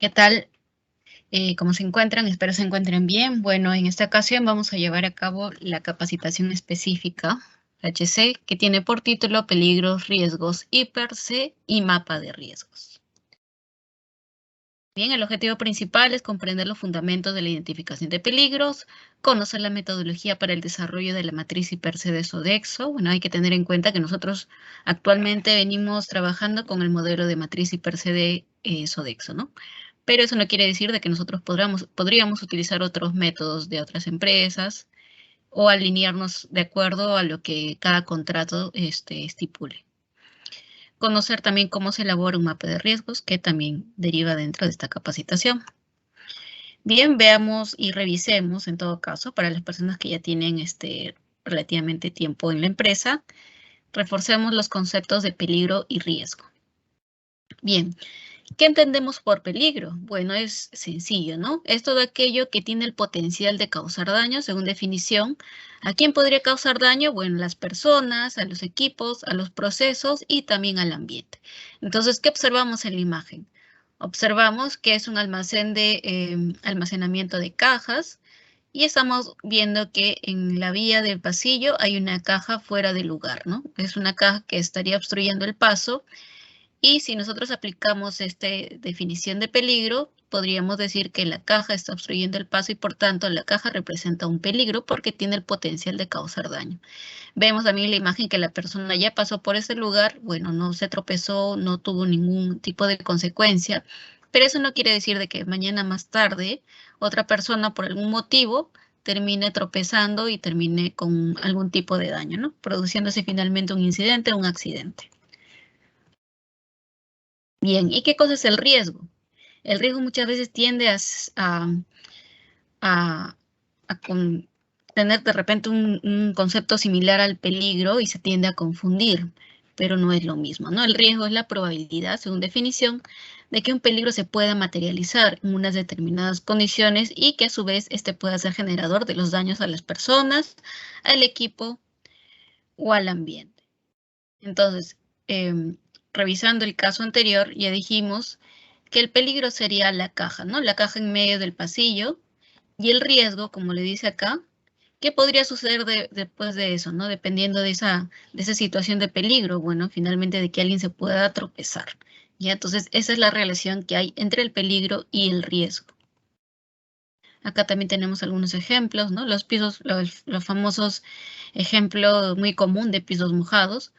¿Qué tal? ¿Cómo se encuentran? Espero se encuentren bien. Bueno, en esta ocasión vamos a llevar a cabo la capacitación específica HC que tiene por título Peligros, Riesgos, IPER-C y Mapa de Riesgos. Bien, el objetivo principal es comprender los fundamentos de la identificación de peligros, conocer la metodología para el desarrollo de la matriz IPER-C de Sodexo. Bueno, hay que tener en cuenta que nosotros actualmente venimos trabajando con el modelo de matriz IPER-C de Sodexo, ¿no? Pero eso no quiere decir de que nosotros podríamos utilizar otros métodos de otras empresas o alinearnos de acuerdo a lo que cada contrato estipule. Conocer también cómo se elabora un mapa de riesgos, que también deriva dentro de esta capacitación. Bien, veamos y revisemos, en todo caso, para las personas que ya tienen relativamente tiempo en la empresa, reforcemos los conceptos de peligro y riesgo. Bien, ¿qué entendemos por peligro? Bueno, es sencillo, ¿no? Es todo aquello que tiene el potencial de causar daño, según definición. ¿A quién podría causar daño? Bueno, a las personas, a los equipos, a los procesos y también al ambiente. Entonces, ¿qué observamos en la imagen? Observamos que es un almacén de almacenamiento de cajas y estamos viendo que en la vía del pasillo hay una caja fuera de lugar, ¿no? Es una caja que estaría obstruyendo el paso. Y si nosotros aplicamos esta definición de peligro, podríamos decir que la caja está obstruyendo el paso y por tanto la caja representa un peligro porque tiene el potencial de causar daño. Vemos también la imagen que la persona ya pasó por ese lugar, bueno, no se tropezó, no tuvo ningún tipo de consecuencia, pero eso no quiere decir de que mañana más tarde otra persona por algún motivo termine tropezando y termine con algún tipo de daño, ¿no? Produciéndose finalmente un incidente o un accidente. Bien, ¿y qué cosa es el riesgo? El riesgo muchas veces tiende a tener de repente un concepto similar al peligro y se tiende a confundir, pero no es lo mismo, ¿no? El riesgo es la probabilidad, según definición, de que un peligro se pueda materializar en unas determinadas condiciones y que a su vez este pueda ser generador de los daños a las personas, al equipo o al ambiente. Entonces, revisando el caso anterior, ya dijimos que el peligro sería la caja, ¿no? La caja en medio del pasillo y el riesgo, como le dice acá, ¿qué podría suceder después de eso, ¿no? Dependiendo de esa situación de peligro, bueno, finalmente de que alguien se pueda tropezar, ¿ya? Entonces, esa es la relación que hay entre el peligro y el riesgo. Acá también tenemos algunos ejemplos, ¿no? Los pisos, los famosos ejemplos muy común de pisos mojados.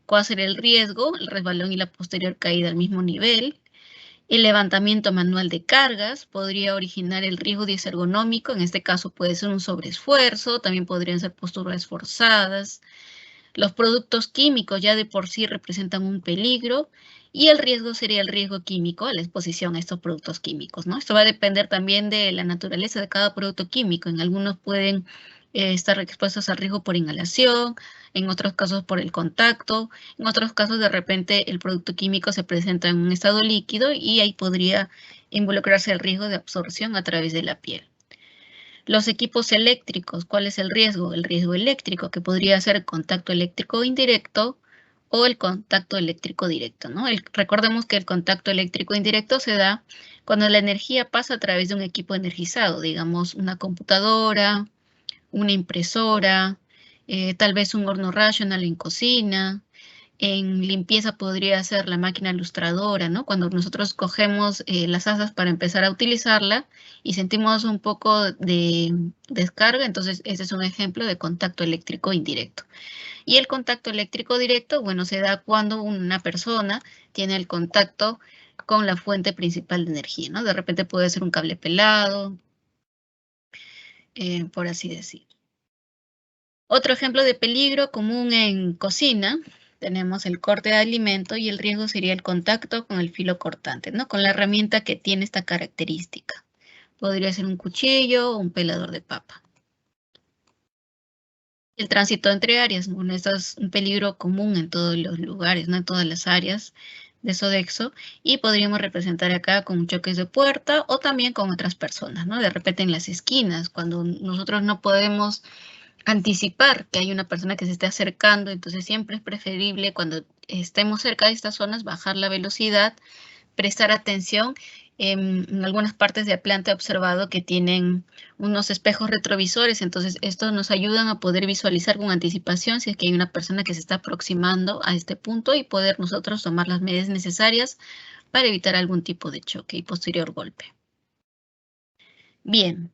¿Cuál sería el riesgo? El resbalón y la posterior caída al mismo nivel. El levantamiento manual de cargas podría originar el riesgo disergonómico, en este caso puede ser un sobreesfuerzo, también podrían ser posturas forzadas. Los productos químicos ya de por sí representan un peligro y el riesgo sería el riesgo químico, la exposición a estos productos químicos, ¿no? Esto va a depender también de la naturaleza de cada producto químico. En algunos pueden estar expuestos al riesgo por inhalación, en otros casos por el contacto, en otros casos de repente el producto químico se presenta en un estado líquido y ahí podría involucrarse el riesgo de absorción a través de la piel. Los equipos eléctricos, ¿cuál es el riesgo? El riesgo eléctrico, que podría ser el contacto eléctrico indirecto o el contacto eléctrico directo, ¿no? Recordemos que el contacto eléctrico indirecto se da cuando la energía pasa a través de un equipo energizado, digamos una computadora, una impresora, tal vez un horno Rational en cocina. En limpieza podría ser la máquina lustradora, ¿no? Cuando nosotros cogemos las asas para empezar a utilizarla y sentimos un poco de descarga, entonces ese es un ejemplo de contacto eléctrico indirecto. Y el contacto eléctrico directo, bueno, se da cuando una persona tiene el contacto con la fuente principal de energía, ¿no? De repente puede ser un cable pelado, por así decir. Otro ejemplo de peligro común en cocina, tenemos el corte de alimento y el riesgo sería el contacto con el filo cortante, ¿no? Con la herramienta que tiene esta característica. Podría ser un cuchillo o un pelador de papa. El tránsito entre áreas, bueno, esto es un peligro común en todos los lugares, ¿no? En todas las áreas de Sodexo y podríamos representar acá con choques de puerta o también con otras personas, ¿no? De repente en las esquinas, cuando nosotros no podemos anticipar que hay una persona que se esté acercando, entonces siempre es preferible cuando estemos cerca de estas zonas bajar la velocidad, prestar atención En algunas partes de la planta he observado que tienen unos espejos retrovisores, entonces estos nos ayudan a poder visualizar con anticipación si es que hay una persona que se está aproximando a este punto y poder nosotros tomar las medidas necesarias para evitar algún tipo de choque y posterior golpe. Bien,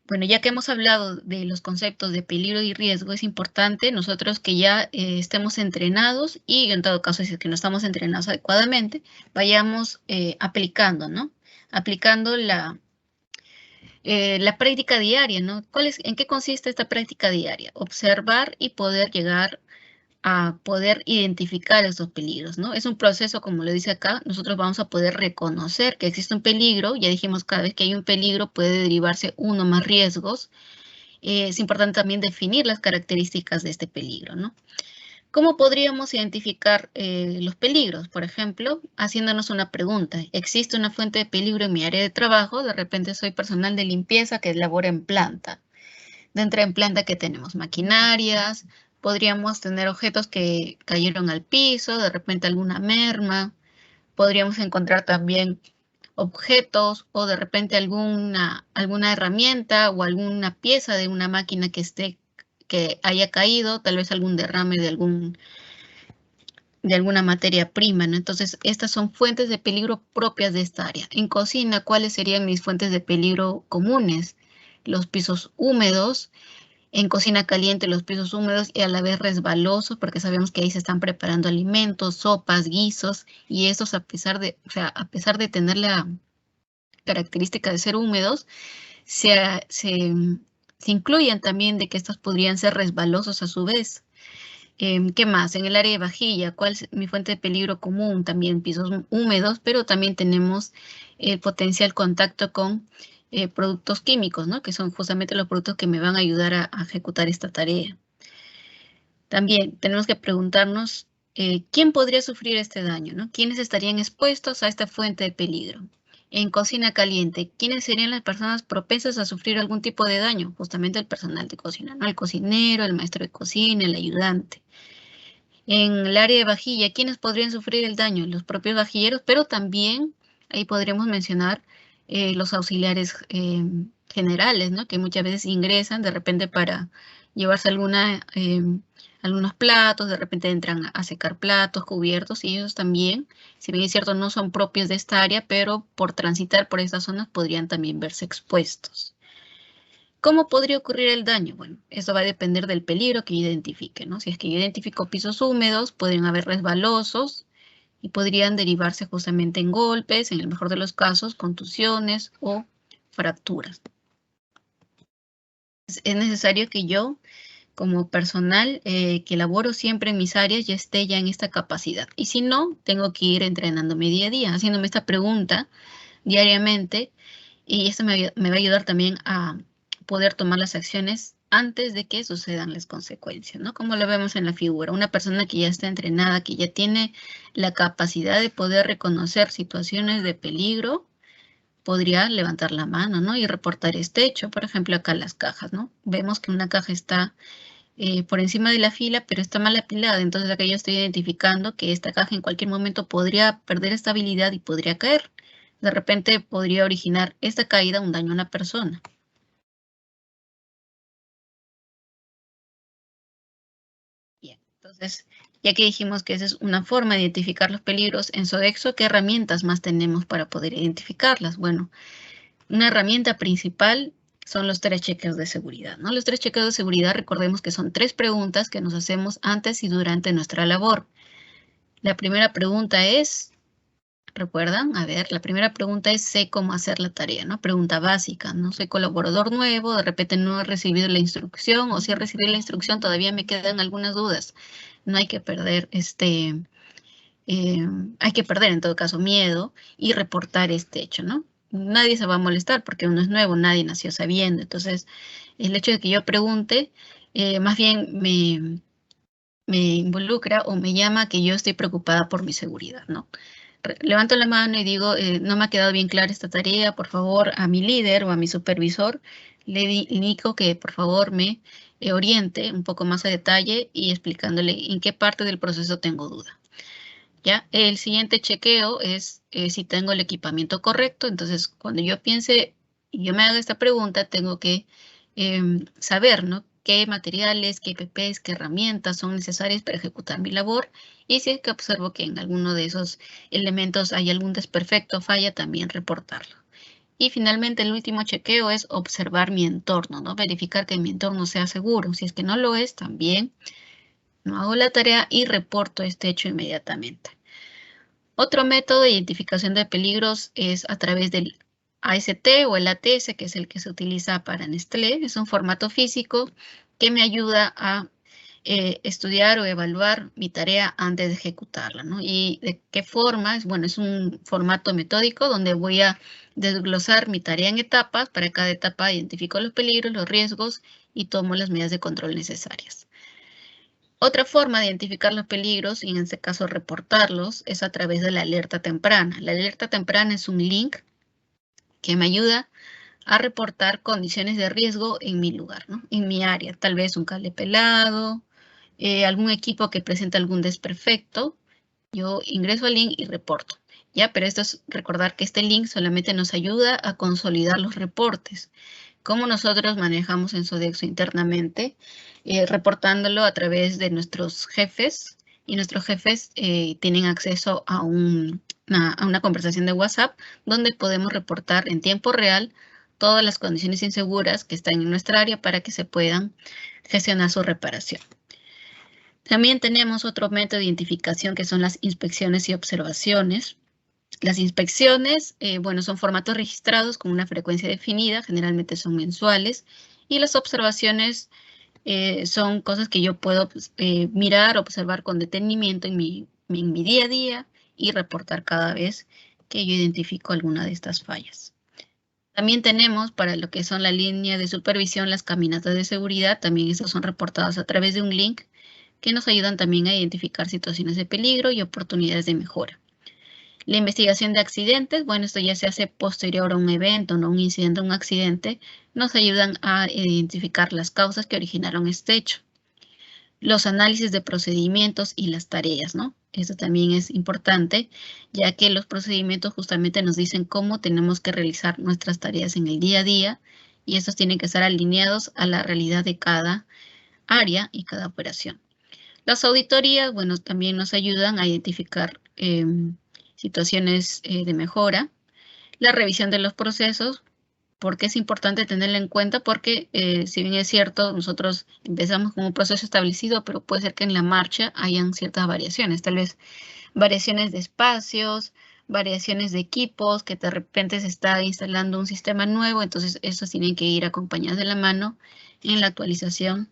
bueno, ya que hemos hablado de los conceptos de peligro y riesgo, es importante nosotros que ya estemos entrenados y en todo caso, si es que no estamos entrenados adecuadamente, vayamos aplicando, ¿no? Aplicando la práctica diaria, ¿no? ¿En qué consiste esta práctica diaria? Observar y poder llegar a poder identificar esos peligros, ¿no? Es un proceso, como lo dice acá, nosotros vamos a poder reconocer que existe un peligro, ya dijimos, cada vez que hay un peligro puede derivarse uno o más riesgos. Es importante también definir las características de este peligro, ¿no? ¿Cómo podríamos identificar los peligros? Por ejemplo, haciéndonos una pregunta. ¿Existe una fuente de peligro en mi área de trabajo? De repente soy personal de limpieza que labora en planta. Dentro en planta que tenemos maquinarias, podríamos tener objetos que cayeron al piso, de repente alguna merma. Podríamos encontrar también objetos o de repente alguna herramienta o alguna pieza de una máquina que haya caído, tal vez algún derrame de alguna materia prima, ¿no? Entonces, estas son fuentes de peligro propias de esta área. En cocina, ¿cuáles serían mis fuentes de peligro comunes? Los pisos húmedos. En cocina caliente, los pisos húmedos y a la vez resbalosos, porque sabemos que ahí se están preparando alimentos, sopas, guisos, y estos a pesar de tener la característica de ser húmedos, se incluyen también de que estos podrían ser resbalosos a su vez. ¿Qué más? En el área de vajilla, ¿cuál es mi fuente de peligro común? También pisos húmedos, pero también tenemos el potencial contacto con productos químicos, ¿no? Que son justamente los productos que me van a ayudar a ejecutar esta tarea. También tenemos que preguntarnos quién podría sufrir este daño, ¿no? ¿Quiénes estarían expuestos a esta fuente de peligro? En cocina caliente, ¿quiénes serían las personas propensas a sufrir algún tipo de daño? Justamente el personal de cocina, ¿no? El cocinero, el maestro de cocina, el ayudante. En el área de vajilla, ¿quiénes podrían sufrir el daño? Los propios vajilleros, pero también ahí podríamos mencionar los auxiliares generales, ¿no? Que muchas veces ingresan de repente para llevarse algunos platos, de repente entran a secar platos, cubiertos, y ellos también, si bien es cierto, no son propios de esta área, pero por transitar por estas zonas podrían también verse expuestos. ¿Cómo podría ocurrir el daño? Bueno, eso va a depender del peligro que identifique, ¿no? Si es que yo identifico pisos húmedos, pueden haber resbalosos y podrían derivarse justamente en golpes, en el mejor de los casos, contusiones o fracturas. Es necesario que yo, como personal que laboro siempre en mis áreas, ya esté ya en esta capacidad. Y si no, tengo que ir entrenándome día a día, haciéndome esta pregunta diariamente, y esto me va a ayudar también a poder tomar las acciones antes de que sucedan las consecuencias, ¿no? Como lo vemos en la figura, una persona que ya está entrenada, que ya tiene la capacidad de poder reconocer situaciones de peligro, podría levantar la mano, ¿no? Y reportar este hecho. Por ejemplo, acá las cajas, ¿no? Vemos que una caja está por encima de la fila, pero está mal apilada. Entonces acá yo estoy identificando que esta caja en cualquier momento podría perder estabilidad y podría caer. De repente podría originar esta caída un daño a una persona. Bien, entonces, ya que dijimos que esa es una forma de identificar los peligros en Sodexo, ¿qué herramientas más tenemos para poder identificarlas? Bueno, una herramienta principal son los 3 chequeos de seguridad, ¿no? Los 3 chequeos de seguridad, recordemos que son 3 preguntas que nos hacemos antes y durante nuestra labor. La primera pregunta es, ¿recuerdan? A ver, la primera pregunta es, sé cómo hacer la tarea, ¿no? Pregunta básica, ¿no? Soy colaborador nuevo, de repente no he recibido la instrucción, o si he recibido la instrucción todavía me quedan algunas dudas. No hay que perder hay que perder en todo caso miedo y reportar este hecho, ¿no? Nadie se va a molestar porque uno es nuevo, nadie nació sabiendo. Entonces, el hecho de que yo pregunte, más bien me involucra o me llama que yo estoy preocupada por mi seguridad, ¿no? Levanto la mano y digo, no me ha quedado bien clara esta tarea, por favor, a mi líder o a mi supervisor, le indico que por favor me oriente un poco más a detalle y explicándole en qué parte del proceso tengo duda. ¿ya? El siguiente chequeo es si tengo el equipamiento correcto. Entonces, cuando yo piense y yo me haga esta pregunta, tengo que saber, ¿no?, qué materiales, qué PPs, qué herramientas son necesarias para ejecutar mi labor. Y si es que observo que en alguno de esos elementos hay algún desperfecto o falla, también reportarlo. Y finalmente, el último chequeo es observar mi entorno, ¿no? Verificar que mi entorno sea seguro. Si es que no lo es, también no hago la tarea y reporto este hecho inmediatamente. Otro método de identificación de peligros es a través del AST o el ATS, que es el que se utiliza para Nestlé. Es un formato físico que me ayuda a estudiar o evaluar mi tarea antes de ejecutarla, ¿no? ¿Y de qué forma? Bueno, es un formato metódico donde voy a desglosar mi tarea en etapas. Para cada etapa identifico los peligros, los riesgos y tomo las medidas de control necesarias. Otra forma de identificar los peligros, y en este caso reportarlos, es a través de la alerta temprana. La alerta temprana es un link que me ayuda a reportar condiciones de riesgo en mi lugar, ¿no?, en mi área. Tal vez un cable pelado, algún equipo que presenta algún desperfecto. Yo ingreso al link y reporto, ¿ya? Pero esto es recordar que este link solamente nos ayuda a consolidar los reportes. ¿Cómo nosotros manejamos en Sodexo internamente? Reportándolo a través de nuestros jefes, y nuestros jefes tienen acceso a una conversación de WhatsApp donde podemos reportar en tiempo real todas las condiciones inseguras que están en nuestra área para que se puedan gestionar su reparación. También tenemos otro método de identificación que son las inspecciones y observaciones. Las inspecciones, bueno, son formatos registrados con una frecuencia definida, generalmente son mensuales, y las observaciones son cosas que yo puedo mirar, observar con detenimiento en mi día a día y reportar cada vez que yo identifico alguna de estas fallas. También tenemos para lo que son la línea de supervisión, las caminatas de seguridad. También estos son reportados a través de un link que nos ayudan también a identificar situaciones de peligro y oportunidades de mejora. La investigación de accidentes, bueno, esto ya se hace posterior a un evento, no un incidente, un accidente, nos ayudan a identificar las causas que originaron este hecho. Los análisis de procedimientos y las tareas, ¿no? Eso también es importante, ya que los procedimientos justamente nos dicen cómo tenemos que realizar nuestras tareas en el día a día, y estos tienen que estar alineados a la realidad de cada área y cada operación. Las auditorías, bueno, también nos ayudan a identificar situaciones de mejora. La revisión de los procesos, porque es importante tenerla en cuenta, porque si bien es cierto, nosotros empezamos con un proceso establecido, pero puede ser que en la marcha hayan ciertas variaciones, tal vez variaciones de espacios, variaciones de equipos, que de repente se está instalando un sistema nuevo. Entonces estos tienen que ir acompañados de la mano en la actualización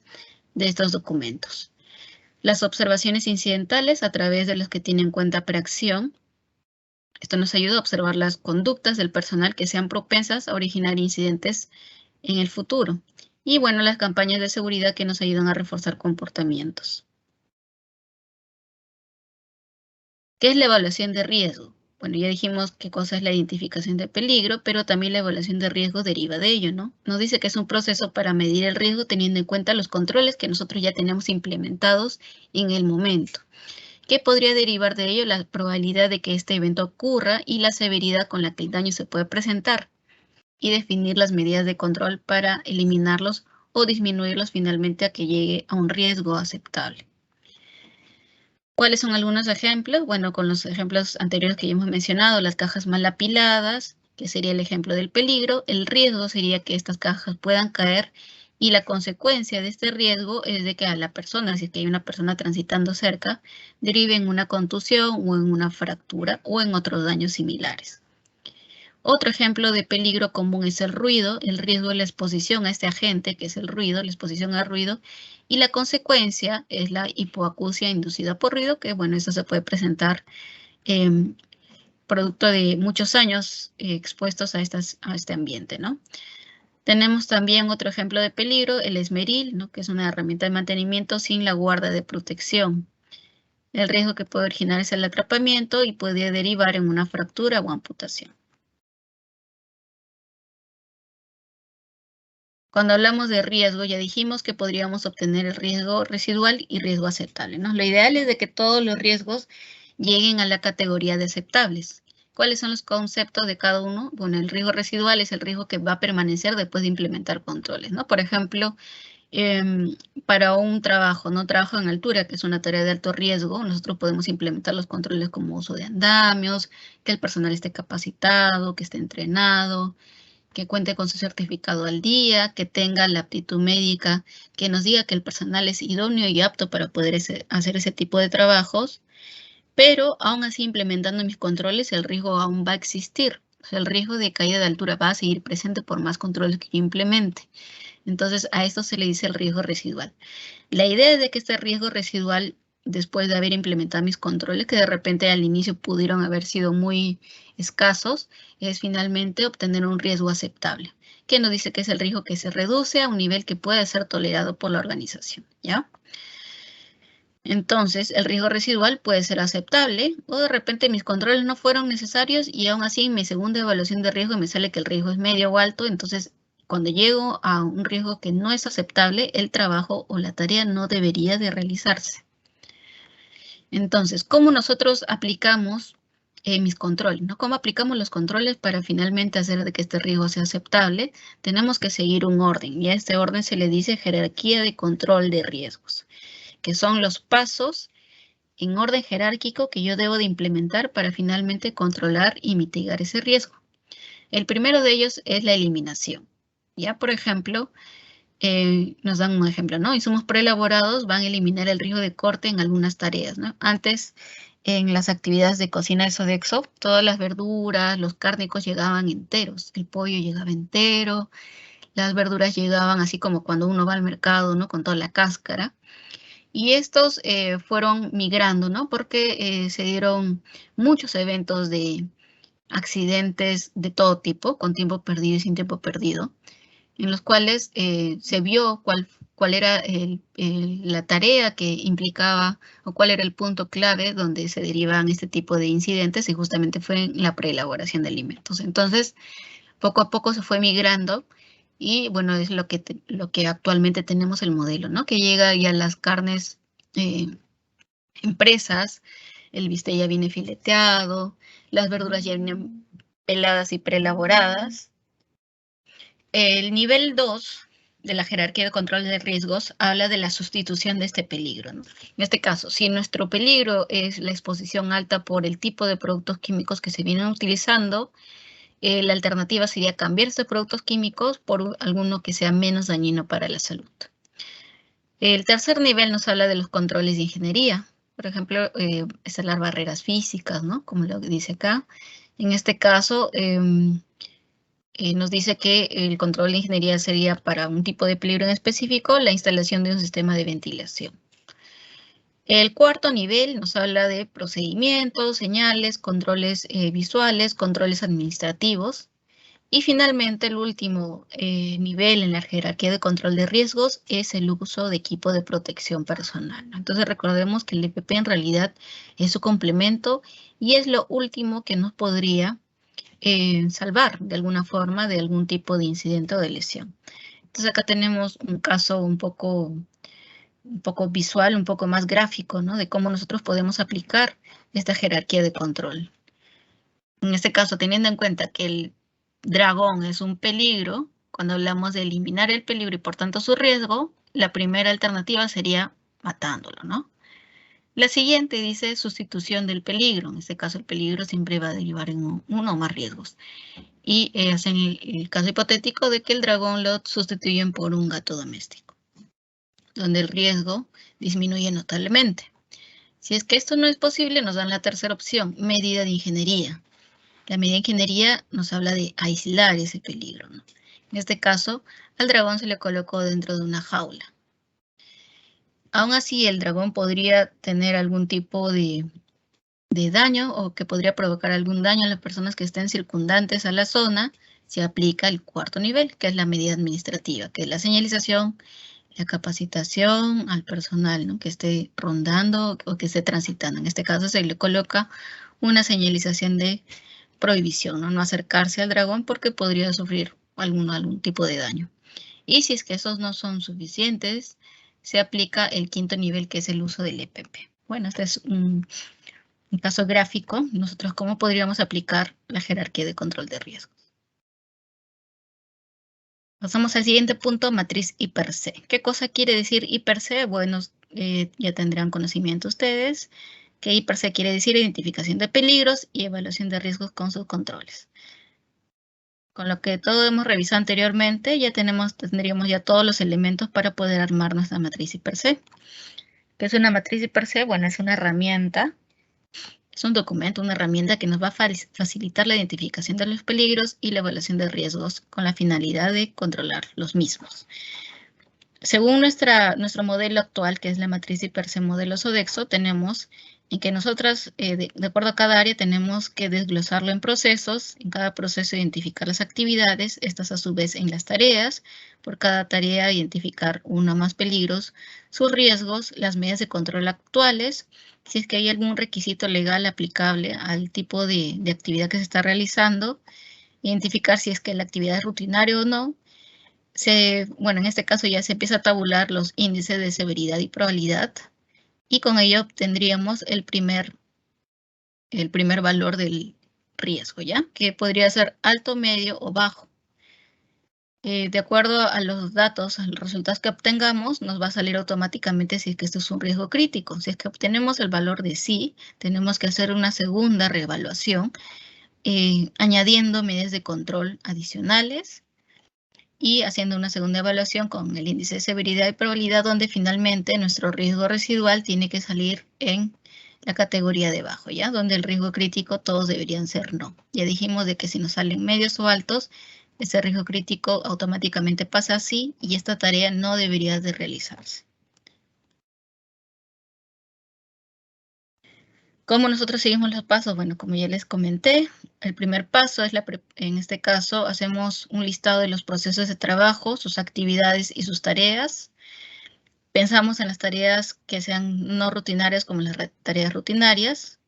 de estos documentos. Las observaciones incidentales a través de los que tienen cuenta preacción. Esto nos ayuda a observar las conductas del personal que sean propensas a originar incidentes en el futuro. Y bueno, las campañas de seguridad que nos ayudan a reforzar comportamientos. ¿Qué es la evaluación de riesgo? Bueno, ya dijimos qué cosa es la identificación de peligro, pero también la evaluación de riesgo deriva de ello, ¿no? Nos dice que es un proceso para medir el riesgo teniendo en cuenta los controles que nosotros ya tenemos implementados en el momento. ¿Qué podría derivar de ello? La probabilidad de que este evento ocurra y la severidad con la que el daño se puede presentar, y definir las medidas de control para eliminarlos o disminuirlos finalmente a que llegue a un riesgo aceptable. ¿Cuáles son algunos ejemplos? Bueno, con los ejemplos anteriores que ya hemos mencionado, las cajas mal apiladas, que sería el ejemplo del peligro. El riesgo sería que estas cajas puedan caer, y la consecuencia de este riesgo es de que a la persona, si es que hay una persona transitando cerca, derive en una contusión o en una fractura o en otros daños similares. Otro ejemplo de peligro común es el ruido, el riesgo de la exposición a este agente, que es el ruido, la exposición al ruido, y la consecuencia es la hipoacusia inducida por ruido, que bueno, eso se puede presentar producto de muchos años expuestos a este ambiente, ¿no? Tenemos también otro ejemplo de peligro, el esmeril, ¿no?, que es una herramienta de mantenimiento sin la guarda de protección. El riesgo que puede originar es el atrapamiento y puede derivar en una fractura o amputación. Cuando hablamos de riesgo, ya dijimos que podríamos obtener el riesgo residual y riesgo aceptable, ¿no? Lo ideal es de que todos los riesgos lleguen a la categoría de aceptables. ¿Cuáles son los conceptos de cada uno? Bueno, el riesgo residual es el riesgo que va a permanecer después de implementar controles, ¿no? Por ejemplo, para un trabajo, ¿no? Trabajo en altura, que es una tarea de alto riesgo, nosotros podemos implementar los controles como uso de andamios, que el personal esté capacitado, que esté entrenado, que cuente con su certificado al día, que tenga la aptitud médica, que nos diga que el personal es idóneo y apto para poder hacer ese tipo de trabajos, pero aún así implementando mis controles el riesgo aún va a existir. O sea, el riesgo de caída de altura va a seguir presente por más controles que yo implemente. Entonces, a esto se le dice el riesgo residual. La idea es de que este riesgo residual, después de haber implementado mis controles, que de repente al inicio pudieron haber sido muy escasos, es finalmente obtener un riesgo aceptable, que nos dice que es el riesgo que se reduce a un nivel que puede ser tolerado por la organización, ¿ya? Entonces, el riesgo residual puede ser aceptable o de repente mis controles no fueron necesarios y aún así en mi segunda evaluación de riesgo me sale que el riesgo es medio o alto, entonces cuando llego a un riesgo que no es aceptable, el trabajo o la tarea no debería de realizarse. Entonces, ¿cómo nosotros aplicamos mis controles? ¿No? ¿Cómo aplicamos los controles para finalmente hacer de que este riesgo sea aceptable? Tenemos que seguir un orden y a este orden se le dice jerarquía de control de riesgos, que son los pasos en orden jerárquico que yo debo de implementar para finalmente controlar y mitigar ese riesgo. El primero de ellos es la eliminación. Ya, por ejemplo, nos dan un ejemplo, ¿no? Insumos preelaborados van a eliminar el riesgo de corte en algunas tareas, ¿no? Antes, en las actividades de cocina de Sodexo, todas las verduras, los cárnicos llegaban enteros, el pollo llegaba entero, las verduras llegaban así como cuando uno va al mercado, ¿no? Con toda la cáscara. Y estos fueron migrando, ¿no? Porque se dieron muchos eventos de accidentes de todo tipo, con tiempo perdido y sin tiempo perdido, en los cuales se vio cuál era la tarea que implicaba o cuál era el punto clave donde se derivaban este tipo de incidentes y justamente fue en la preelaboración de alimentos. Entonces, poco a poco se fue migrando y bueno, es lo que actualmente tenemos el modelo, ¿no? Que llega ya las carnes impresas, el bistec ya viene fileteado, las verduras ya vienen peladas y preelaboradas. El nivel 2 de la jerarquía de control de riesgos habla de la sustitución de este peligro, ¿no? En este caso, si nuestro peligro es la exposición alta por el tipo de productos químicos que se vienen utilizando, la alternativa sería cambiar estos productos químicos por alguno que sea menos dañino para la salud. El tercer nivel nos habla de los controles de ingeniería. Por ejemplo, instalar barreras físicas, ¿no? Como lo dice acá. En este caso, nos dice que el control de ingeniería sería para un tipo de peligro en específico, la instalación de un sistema de ventilación. El cuarto nivel nos habla de procedimientos, señales, controles visuales, controles administrativos. Y finalmente, el último nivel en la jerarquía de control de riesgos es el uso de equipo de protección personal, ¿no? Entonces, recordemos que el EPP en realidad es su complemento y es lo último que nos podría salvar de alguna forma de algún tipo de incidente o de lesión. Entonces, acá tenemos un caso un poco visual, un poco más gráfico, ¿no? De cómo nosotros podemos aplicar esta jerarquía de control. En este caso, teniendo en cuenta que el dragón es un peligro, cuando hablamos de eliminar el peligro y por tanto su riesgo, la primera alternativa sería matándolo, ¿no? La siguiente dice sustitución del peligro. En este caso, el peligro siempre va a derivar en uno o más riesgos. Y hacen el caso hipotético de que el dragón lo sustituyen por un gato doméstico, donde el riesgo disminuye notablemente. Si es que esto no es posible, nos dan la tercera opción, medida de ingeniería. La medida de ingeniería nos habla de aislar ese peligro, ¿no? En este caso, al dragón se le colocó dentro de una jaula. Aún así, el dragón podría tener algún tipo de daño o que podría provocar algún daño a las personas que estén circundantes a la zona. Se aplica el cuarto nivel, que es la medida administrativa, que es la señalización, la capacitación al personal, ¿no? Que esté rondando o que esté transitando. En este caso, se le coloca una señalización de prohibición, ¿no? No acercarse al dragón porque podría sufrir algún tipo de daño. Y si es que esos no son suficientes, se aplica el quinto nivel, que es el uso del EPP. Bueno, este es En caso gráfico, nosotros cómo podríamos aplicar la jerarquía de control de riesgos. Pasamos al siguiente punto, matriz I per C. ¿Qué cosa quiere decir I per C? Bueno, ya tendrán conocimiento ustedes que I per C quiere decir identificación de peligros y evaluación de riesgos con sus controles. Con lo que todo hemos revisado anteriormente, ya tendríamos ya todos los elementos para poder armar nuestra matriz I per C. ¿Qué es una matriz I per C? Bueno, es una herramienta, es un documento, una herramienta que nos va a facilitar la identificación de los peligros y la evaluación de riesgos con la finalidad de controlar los mismos. Según nuestro modelo actual, que es la matriz I per C modelo Sodexo, tenemos en que nosotras, de acuerdo a cada área, tenemos que desglosarlo en procesos, en cada proceso identificar las actividades, estas a su vez en las tareas, por cada tarea identificar uno o más peligros, sus riesgos, las medidas de control actuales, si es que hay algún requisito legal aplicable al tipo de actividad que se está realizando, identificar si es que la actividad es rutinaria o no. Bueno, en este caso ya se empieza a tabular los índices de severidad y probabilidad y con ello obtendríamos el primer valor del riesgo, ¿ya? Que podría ser alto, medio o bajo. De acuerdo a los datos, a los resultados que obtengamos, nos va a salir automáticamente si es que esto es un riesgo crítico. Si es que obtenemos el valor de sí, tenemos que hacer una segunda reevaluación, añadiendo medidas de control adicionales y haciendo una segunda evaluación con el índice de severidad y probabilidad, donde finalmente nuestro riesgo residual tiene que salir en la categoría de bajo, ¿ya? Donde el riesgo crítico todos deberían ser no. Ya dijimos de que si nos salen medios o altos, ese riesgo crítico automáticamente pasa así y esta tarea no debería de realizarse. ¿Cómo nosotros seguimos los pasos? Bueno, como ya les comenté, el primer paso es, en este caso, hacemos un listado de los procesos de trabajo, sus actividades y sus tareas. Pensamos en las tareas que sean no rutinarias como las tareas rutinarias.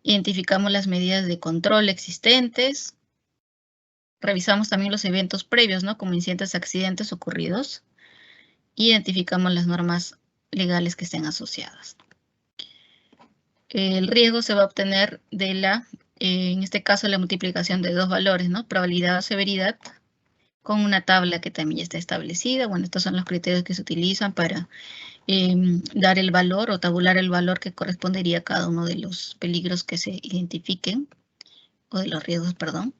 Identificamos las medidas de control existentes. Revisamos también los eventos previos, ¿no? Como incidentes, accidentes ocurridos. Identificamos las normas legales que estén asociadas. El riesgo se va a obtener de en este caso, la multiplicación de dos valores, ¿no? Probabilidad o severidad, con una tabla que también ya está establecida. Bueno, estos son los criterios que se utilizan para dar el valor o tabular el valor que correspondería a cada uno de los peligros que se identifiquen, o de los riesgos, perdón.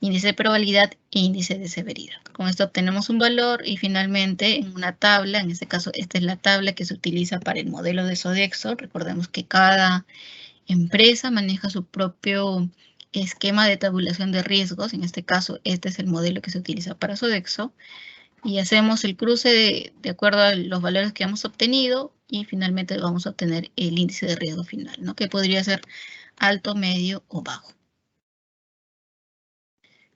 Índice de probabilidad e índice de severidad. Con esto obtenemos un valor y finalmente en una tabla, en este caso esta es la tabla que se utiliza para el modelo de Sodexo. Recordemos que cada empresa maneja su propio esquema de tabulación de riesgos. En este caso, este es el modelo que se utiliza para Sodexo. Y hacemos el cruce de acuerdo a los valores que hemos obtenido y finalmente vamos a obtener el índice de riesgo final, ¿no? Que podría ser alto, medio o bajo.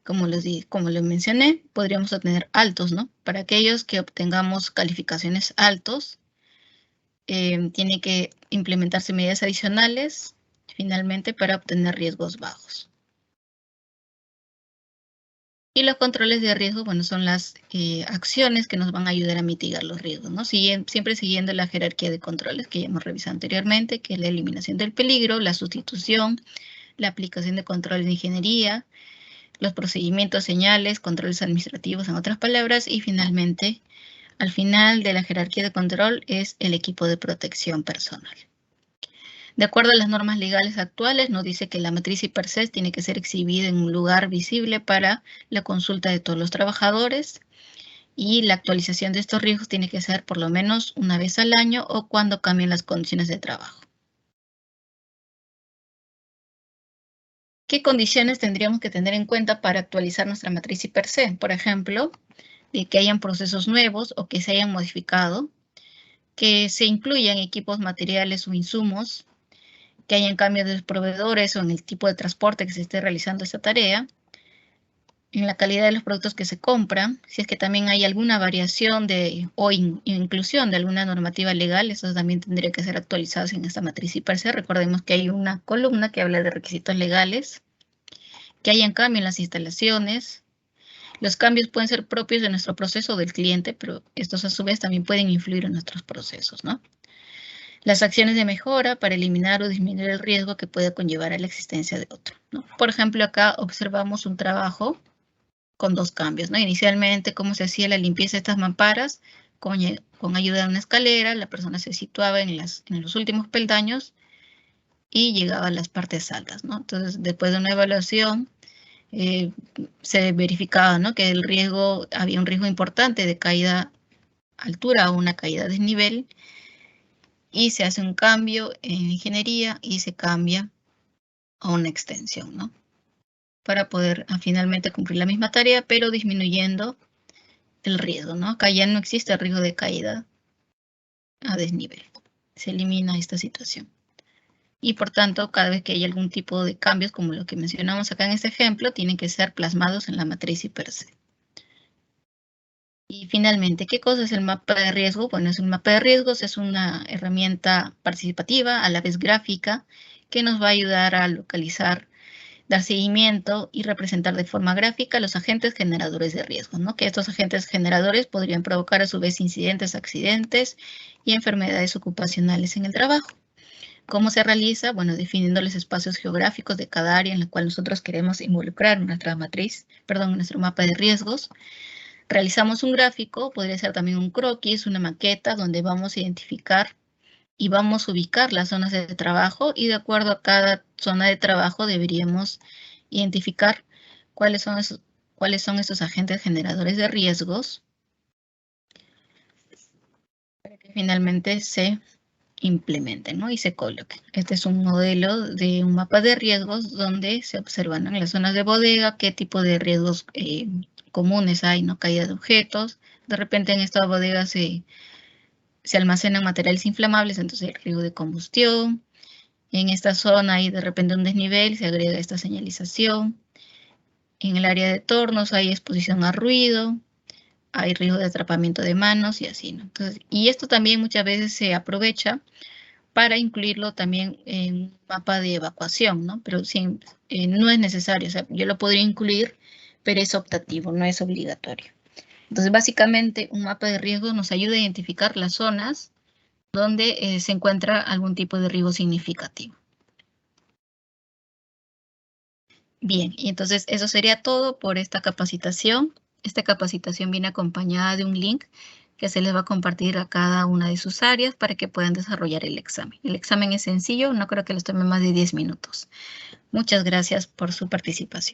Como les mencioné, podríamos obtener altos, ¿no? Para aquellos que obtengamos calificaciones altos, tiene que implementarse medidas adicionales, finalmente, para obtener riesgos bajos. Y los controles de riesgo, bueno, son las acciones que nos van a ayudar a mitigar los riesgos, ¿no? Siempre siguiendo la jerarquía de controles que ya hemos revisado anteriormente, que es la eliminación del peligro, la sustitución, la aplicación de controles de ingeniería, los procedimientos, señales, controles administrativos, en otras palabras, y finalmente, al final de la jerarquía de control es el equipo de protección personal. De acuerdo a las normas legales actuales, nos dice que la matriz I per C tiene que ser exhibida en un lugar visible para la consulta de todos los trabajadores y la actualización de estos riesgos tiene que ser por lo menos una vez al año o cuando cambien las condiciones de trabajo. ¿Qué condiciones tendríamos que tener en cuenta para actualizar nuestra matriz I per C? Por ejemplo, que hayan procesos nuevos o que se hayan modificado, que se incluyan equipos materiales o insumos, que hayan cambios de proveedores o en el tipo de transporte que se esté realizando esta tarea, en la calidad de los productos que se compran, si es que también hay alguna variación o inclusión de alguna normativa legal, eso también tendría que ser actualizado en esta matriz I per C. Recordemos que hay una columna que habla de requisitos legales, que hayan cambio en las instalaciones. Los cambios pueden ser propios de nuestro proceso o del cliente, pero estos a su vez también pueden influir en nuestros procesos, ¿no? Las acciones de mejora para eliminar o disminuir el riesgo que puede conllevar a la existencia de otro, ¿no? Por ejemplo, acá observamos un trabajo con 2 cambios, ¿no? Inicialmente, cómo se hacía la limpieza de estas mamparas, con ayuda de una escalera, la persona se situaba en los últimos peldaños y llegaba a las partes altas, ¿no? Entonces, después de una evaluación, se verificaba, ¿no?, que había un riesgo importante de caída a altura o una caída a desnivel, y se hace un cambio en ingeniería y se cambia a una extensión, ¿no?, para poder finalmente cumplir la misma tarea, pero disminuyendo el riesgo, ¿no? Acá ya no existe el riesgo de caída a desnivel. Se elimina esta situación. Y por tanto, cada vez que hay algún tipo de cambios, como lo que mencionamos acá en este ejemplo, tienen que ser plasmados en la matriz y per se. Y finalmente, ¿qué cosa es el mapa de riesgo? Bueno, es un mapa de riesgos, es una herramienta participativa, a la vez gráfica, que nos va a ayudar a localizar, dar seguimiento y representar de forma gráfica los agentes generadores de riesgo, ¿no? Que estos agentes generadores podrían provocar a su vez incidentes, accidentes y enfermedades ocupacionales en el trabajo. ¿Cómo se realiza? Bueno, definiendo los espacios geográficos de cada área en la cual nosotros queremos involucrar nuestra nuestro mapa de riesgos. Realizamos un gráfico, podría ser también un croquis, una maqueta, donde vamos a identificar y vamos a ubicar las zonas de trabajo, y de acuerdo a cada zona de trabajo deberíamos identificar cuáles son estos agentes generadores de riesgos para que finalmente se implementen, ¿no?, y se coloquen. Este es un modelo de un mapa de riesgos donde se observan en las zonas de bodega qué tipo de riesgos comunes hay, ¿no? Caída de objetos. De repente en esta bodega se almacenan materiales inflamables, entonces el riesgo de combustión. En esta zona hay de repente un desnivel, se agrega esta señalización. En el área de tornos hay exposición a ruido, hay riesgo de atrapamiento de manos y así, ¿no? Entonces, y esto también muchas veces se aprovecha para incluirlo también en un mapa de evacuación, ¿no? Pero no es necesario, o sea, yo lo podría incluir, pero es optativo, no es obligatorio. Entonces, básicamente, un mapa de riesgo nos ayuda a identificar las zonas donde se encuentra algún tipo de riesgo significativo. Bien, y entonces eso sería todo por esta capacitación. Esta capacitación viene acompañada de un link que se les va a compartir a cada una de sus áreas para que puedan desarrollar el examen. El examen es sencillo, no creo que les tome más de 10 minutos. Muchas gracias por su participación.